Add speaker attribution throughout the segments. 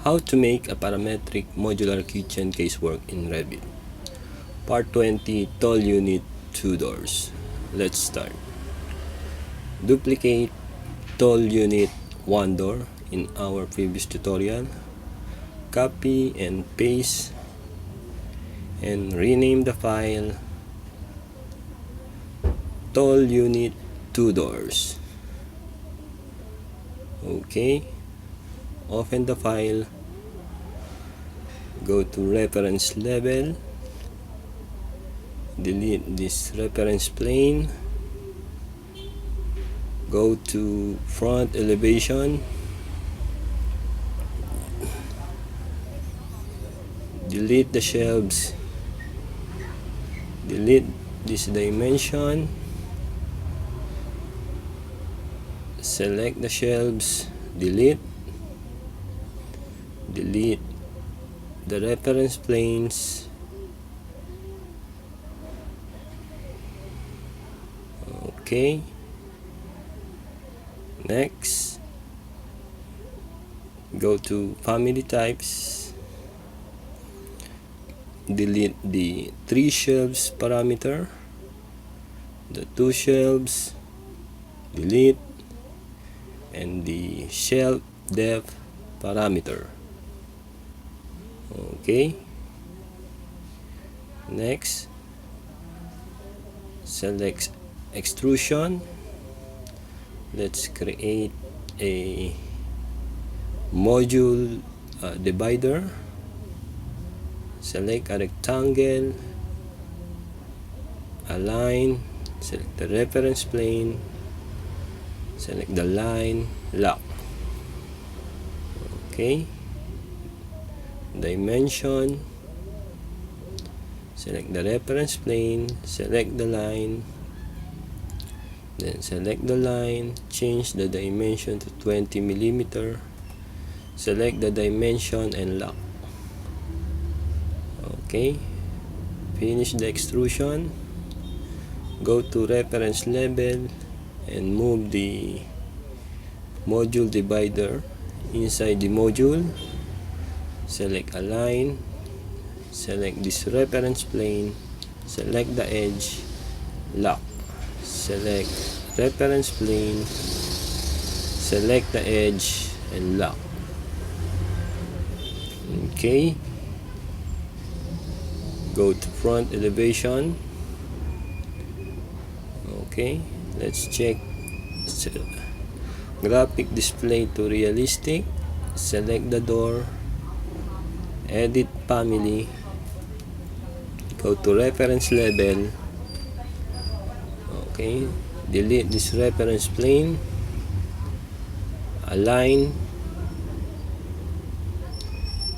Speaker 1: How to make a parametric modular kitchen casework in Revit. Part 20, tall unit, 2 doors. Let's start. Duplicate tall unit 1 door in our previous tutorial. Copy and paste and rename the file tall unit 2 doors. Okay. Open the file, go to reference level, delete this reference plane, go to front elevation, delete the shelves, delete this dimension, select the shelves, delete the reference planes, okay. Next, go to family types, delete the 3 shelves parameter, the 2 shelves, delete, and the shelf depth parameter. Okay. Next, select extrusion. Let's create a module divider. Select a rectangle, align, select the reference plane, select the line, lock. Okay. Dimension, select the reference plane, select the line, then select the line, change the dimension to 20 mm, select the dimension and lock. Okay, finish the extrusion, go to reference level and move the module divider inside the module. Select align, select this reference plane, select the edge, lock, select reference plane, select the edge and lock. Okay, go to front elevation. Okay, let's check graphic display to realistic, select the door, edit family, go to reference level. Okay, delete this reference plane, align,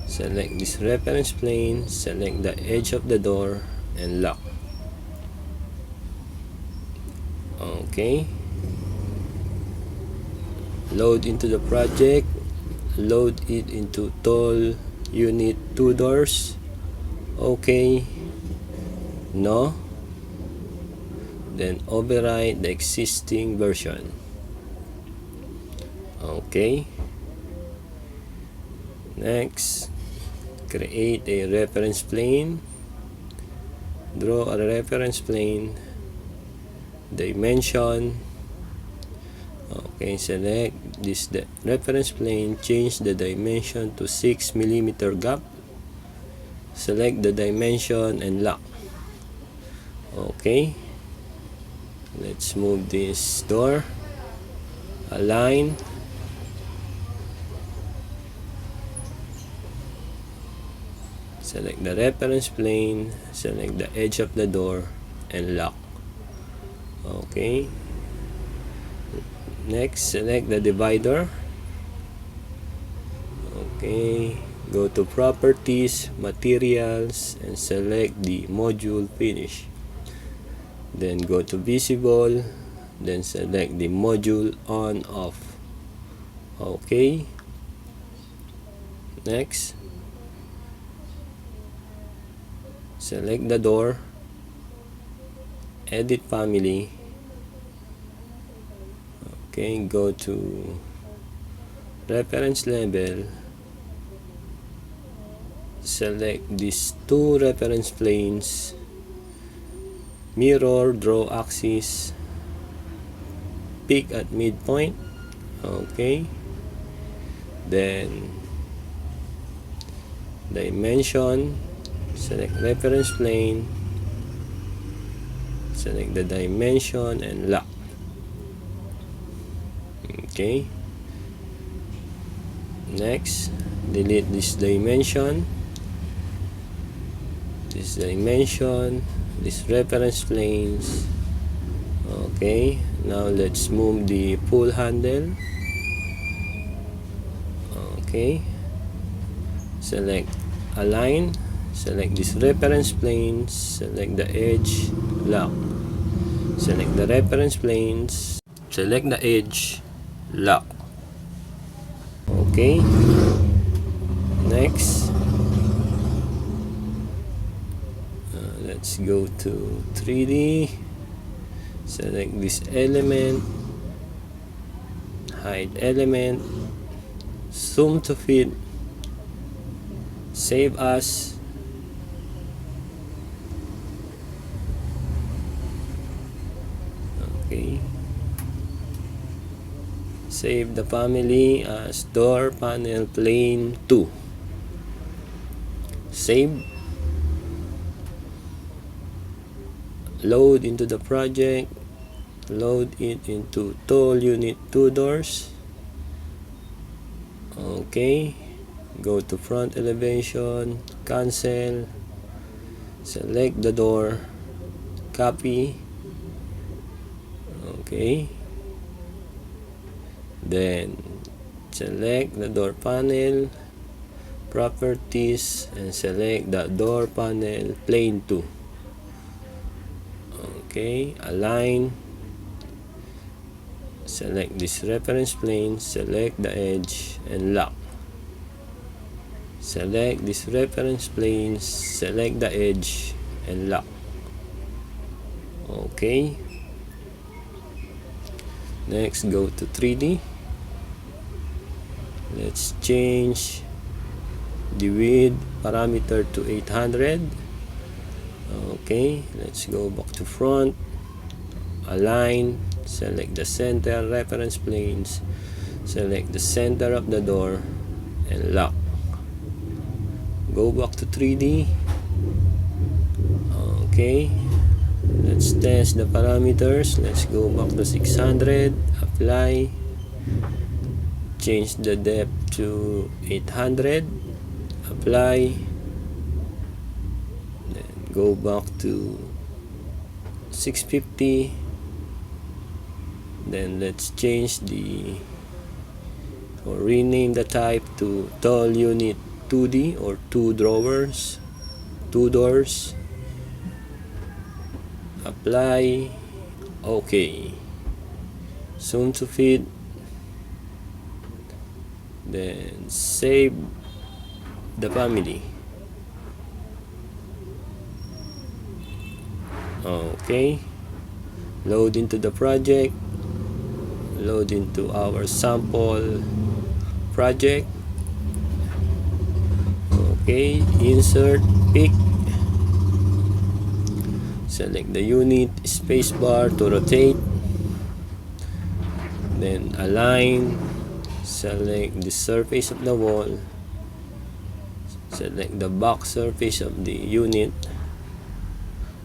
Speaker 1: select this reference plane, select the edge of the door and lock. Okay, load into the project, load it into tall unit 2 doors. Okay, no, then override the existing version. Okay, next, create a reference plane, draw a reference plane, dimension. Okay, select this reference plane, change the dimension to 6 mm gap, select the dimension and lock. Okay, let's move this door, align, select the reference plane, select the edge of the door and lock. Okay, next, select the divider. Okay, go to properties, materials, and select the module finish. Then go to visible, then select the module on off. Okay, next, select the door, edit family. Okay, go to reference level, select these two reference planes, mirror, draw axis, pick at midpoint. Okay, then dimension, select reference plane, select the dimension and lock. Okay, next delete this dimension, this reference planes. Okay, now let's move the pull handle. Okay, select align, select this reference plane, select the edge, lock, select the reference planes, select the edge, lock. Okay, next let's go to 3D, select this element, hide element, zoom to fit, save as. Okay, save the family as door panel plane 2. Save, load into the project, load it into tall unit 2 doors. Okay, go to front elevation, cancel, select the door, copy. Okay, then select the door panel, properties, and select the door panel plane 2. Okay, align, select this reference plane, select the edge and lock, select this reference plane, select the edge and lock. Okay, next go to 3D. Let's change the width parameter to 800. Okay, let's go back to front, align, select the center reference planes, select the center of the door and lock. Go back to 3D. Okay, let's test the parameters. Let's go back to 600, apply, change the depth to 800, apply, then go back to 650. Then let's change the or rename the type to tall unit 2D or 2 drawers, 2 doors, apply. Okay, zoom to fit, then save the family. Okay, load into the project, load into our sample project. Okay, insert, pick, select the unit, spacebar to rotate, then align, select the surface of the wall, select the back surface of the unit,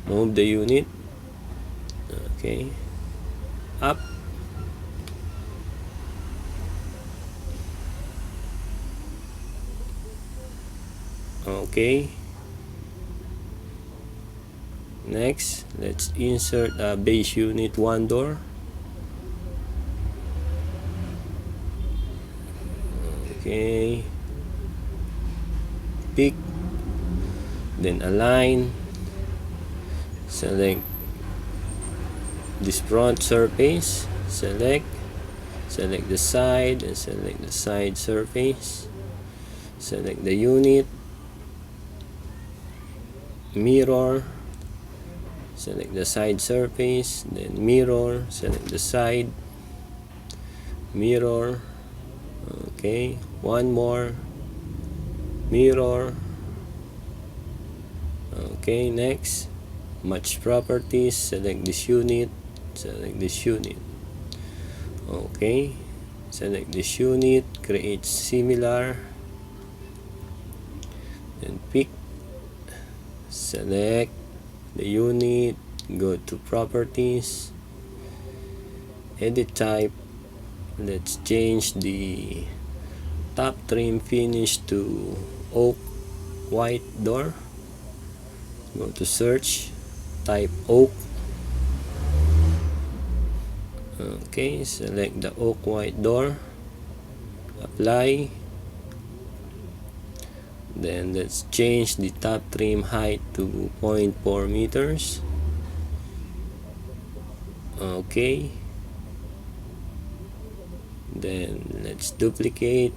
Speaker 1: move the unit. Okay, up, okay. Next, let's insert a base unit 1 door. Okay, pick, then align, select this front surface, select the side and select the side surface, select the unit, mirror, select the side surface, then mirror, select the side, mirror. Okay, one more, mirror, Okay, next, match properties, select this unit, okay, select this unit, create similar, then pick, select the unit, go to properties, edit type, let's change the top trim finish to oak white door. Go to search, type oak, okay, select the oak white door, apply, then let's change the top trim height to 0.4 meters. Okay, then let's duplicate,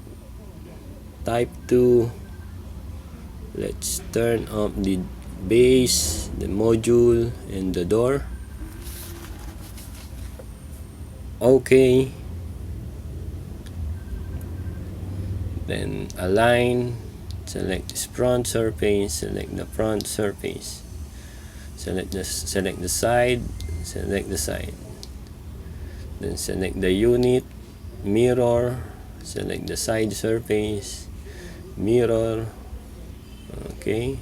Speaker 1: type 2, let's turn up the base, the module, and the door. Okay, then align, select this front surface, select the front surface, select the side, then select the unit, mirror, select the side surface, mirror, okay,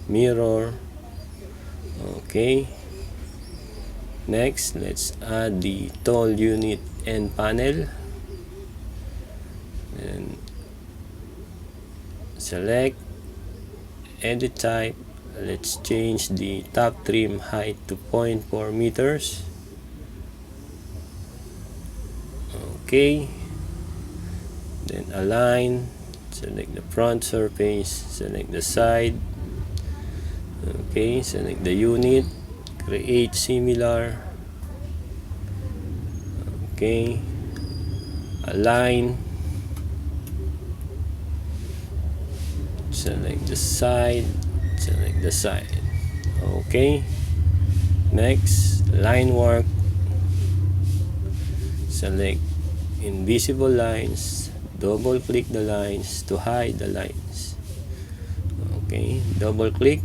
Speaker 1: mirror, okay. Next, let's add the tall unit end panel, and select, edit type, let's change the top trim height to 0.4 meters. Okay, then align, select the front surface, select the side, okay, select the unit, create similar, okay, align, select the side, okay. Next, line work, select invisible lines, double click the lines to hide the lines, okay, double click,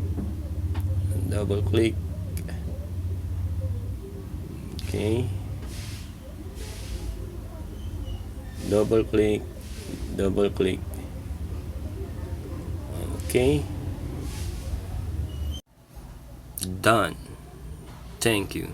Speaker 1: okay, double click, okay, done. Thank you.